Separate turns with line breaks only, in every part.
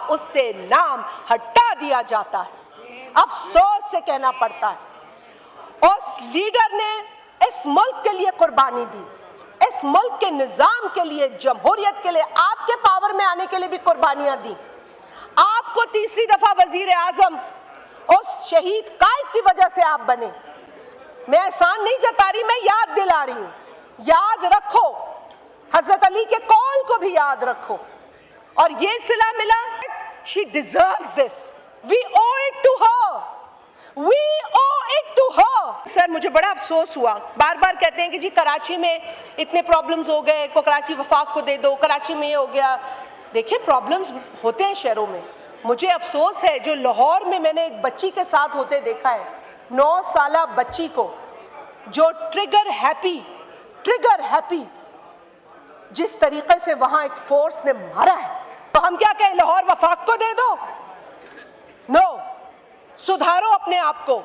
اس سے نام ہٹا دیا جاتا ہے۔ افسوس سے کہنا پڑتا ہے اس لیڈر نے اس ملک کے لیے قربانی دی، اس ملک کے نظام کے لیے، جمہوریت کے لیے، آپ کے پاور میں آنے کے لیے بھی قربانیاں دی۔ آپ کو تیسری دفعہ وزیر اعظم اس شہید قائد کی وجہ سے آپ بنے۔ میں احسان نہیں جتا رہی، میں یاد دلا رہی ہوں۔ یاد رکھو، حضرت علی کے قول کو بھی یاد رکھو، اور یہ صلہ ملا۔ She deserves this. We owe it to her. We owe it to her. سر مجھے بڑا افسوس ہوا، بار بار کہتے ہیں کہ جی کراچی میں اتنے پرابلمز ہو گئے، کراچی وفاق کو دے دو، کراچی میں یہ ہو گیا۔ دیکھیں پرابلمز ہوتے ہیں شہروں میں۔ مجھے افسوس ہے جو لاہور میں میں نے ایک بچی کے ساتھ ہوتے دیکھا ہے، 9 سالہ بچی کو جو ٹریگر ہیپی جس طریقے سے وہاں ایک فورس نے مارا ہے، تو ہم کیا کہیں لاہور وفاق کو دے دو؟ نو، سدھارو اپنے آپ کو،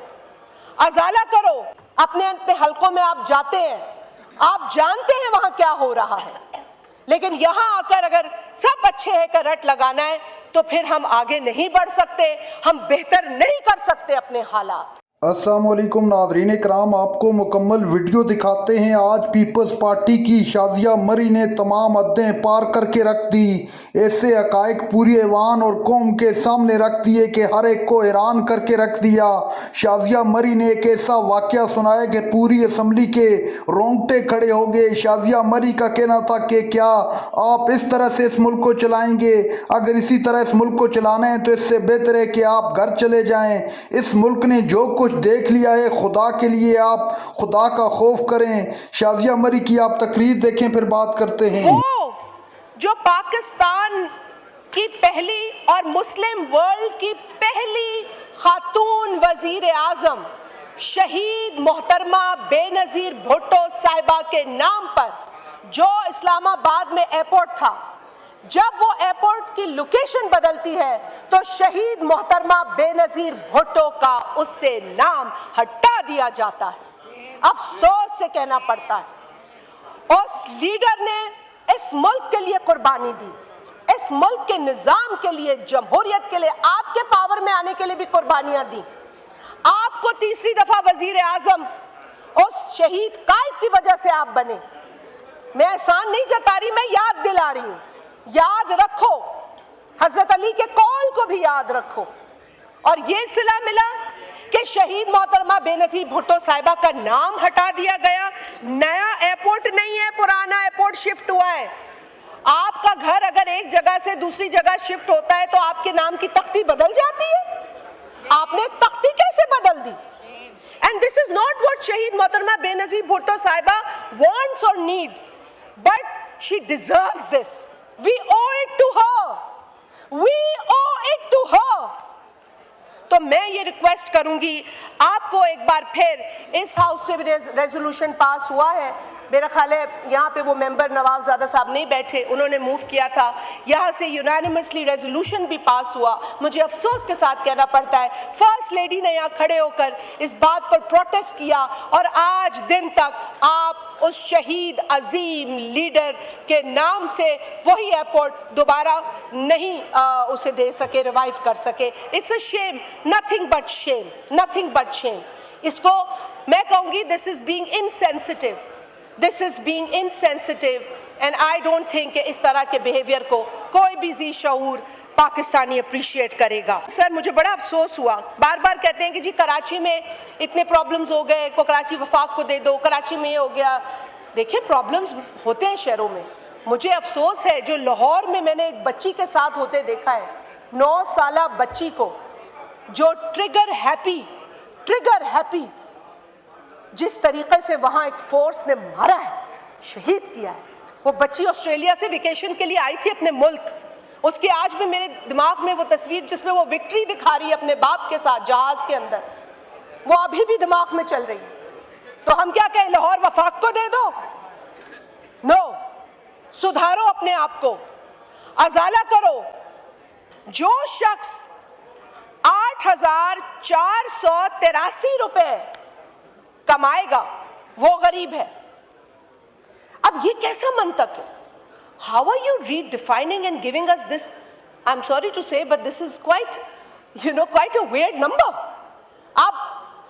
ازالہ کرو۔ اپنے حلقوں میں آپ جاتے ہیں، آپ جانتے ہیں وہاں کیا ہو رہا ہے، لیکن یہاں آ کر اگر سب اچھے ہیں کا رٹ لگانا ہے تو پھر ہم آگے نہیں بڑھ سکتے، ہم بہتر نہیں کر سکتے اپنے حالات۔
السلام علیکم ناظرین کرام، آپ کو مکمل ویڈیو دکھاتے ہیں۔ آج پیپلز پارٹی کی شازیہ مری نے تمام حدیں پار کر کے رکھ دی، ایسے حقائق پوری ایوان اور قوم کے سامنے رکھ دیے کہ ہر ایک کو حیران کر کے رکھ دیا۔ شازیہ مری نے ایک ایسا واقعہ سنایا کہ پوری اسمبلی کے رونگٹے کھڑے ہو گئے۔ شازیہ مری کا کہنا تھا کہ کیا آپ اس طرح سے اس ملک کو چلائیں گے؟ اگر اسی طرح اس ملک کو چلانا ہے تو اس سے بہتر ہے کہ آپ گھر چلے جائیں۔ اس ملک نے جو کچھ دیکھ لیا ہے، خدا کے لیے آپ خدا کا خوف کریں۔ شازیہ مری کی آپ تقریر دیکھیں پھر بات کرتے ہیں۔
وہ جو پاکستان کی پہلی اور مسلم ورلڈ کی پہلی خاتون وزیر اعظم شہید محترمہ بے نظیر بھٹو صاحبہ کے نام پر جو اسلام آباد میں ایئرپورٹ تھا، جب وہ ایئرپورٹ کی لوکیشن بدلتی ہے تو شہید محترمہ بے نظیر بھٹو کا اس سے نام ہٹا دیا جاتا ہے۔ افسوس سے کہنا پڑتا ہے اس لیڈر نے اس ملک کے لیے قربانی دی، اس ملک کے نظام کے لیے، جمہوریت کے لیے، آپ کے پاور میں آنے کے لیے بھی قربانیاں دی۔ آپ کو تیسری دفعہ وزیر اعظم اس شہید قائد کی وجہ سے آپ بنے۔ میں احسان نہیں جتا رہی، میں یاد دلا رہی ہوں۔ یاد رکھو، حضرت علی کے قول کو بھی یاد رکھو، اور یہ صلہ ملا کہ شہید محترمہ بے نظیر بھٹو صاحبہ کا نام ہٹا دیا گیا۔ نیا ایئرپورٹ نہیں ہے، پرانا ایئرپورٹ شفٹ ہوا ہے۔ آپ کا گھر اگر ایک جگہ سے دوسری جگہ شفٹ ہوتا ہے تو آپ کے نام کی تختی بدل جاتی ہے۔ آپ نے تختی کیسے بدل دی؟ And this is not what شہید محترمہ بے نظیر بھٹو صاحبہ wants or needs, but she deserves this. We owe it to her. We owe it to her. تو میں یہ ریکویسٹ کروں گی آپ کو ایک بار پھر، اس ہاؤس سے ریزولوشن پاس ہوا ہے، میرا خیال ہے یہاں پہ وہ ممبر نواب زادہ صاحب نہیں بیٹھے، انہوں نے موو کیا تھا، یہاں سے یونانیمسلی ریزولوشن بھی پاس ہوا۔ مجھے افسوس کے ساتھ کہنا پڑتا ہے فرسٹ لیڈی نے یہاں کھڑے ہو کر اس بات پر پروٹیسٹ کیا، اور آج دن تک آپ اس شہید عظیم لیڈر کے نام سے وہی ایئرپورٹ دوبارہ نہیں اسے دے سکے، ریوائیو کر سکے۔ It's a shame, nothing but shame, nothing but shame. اس کو میں کہوں گی this is being insensitive, this is being insensitive, and I don't think کہ اس طرح کے بیہیویئر کو کوئی بھی ذی شعور پاکستانی اپریشیٹ کرے گا۔ سر مجھے بڑا افسوس ہوا، بار بار کہتے ہیں کہ جی کراچی میں اتنے پرابلمز ہو گئے، کراچی وفاق کو دے دو، کراچی میں یہ ہو گیا۔ دیکھیں پرابلمز ہوتے ہیں شہروں میں۔ مجھے افسوس ہے جو لاہور میں میں نے ایک بچی کے ساتھ ہوتے دیکھا ہے، 9 سالہ بچی کو جو ٹریگر ہیپی جس طریقے سے وہاں ایک فورس نے مارا ہے، شہید کیا ہے۔ وہ بچی آسٹریلیا سے ویکیشن کے لیے آئی تھی اپنے ملک، اس کی آج بھی میرے دماغ میں وہ تصویر جس میں وہ وکٹری دکھا رہی ہے اپنے باپ کے ساتھ جہاز کے اندر، وہ ابھی بھی دماغ میں چل رہی ہے۔ تو ہم کیا کہیں لاہور وفاق کو دے دو؟ نو، سدھارو اپنے آپ کو، ازالہ کرو۔ جو شخص 8,483 روپے کمائے گا وہ غریب ہے۔ اب یہ کیسا منطق ہے؟ How are you redefining and giving us this I'm sorry to say, but this is quite a weird number.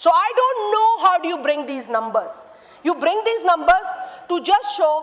So I don't know how do you bring these numbers. You bring these numbers to just show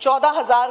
14,000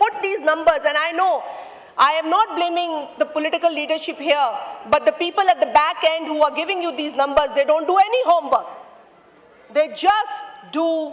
put these numbers, and I know I am not blaming the political leadership here, but the people at the back end who are giving you these numbers, they don't do any homework. They just do,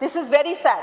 This is very sad.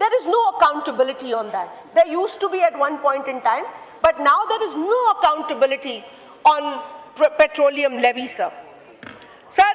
There is no accountability on that. There used to be at one point in time, but now there is no accountability on petroleum levy, sir. Sir,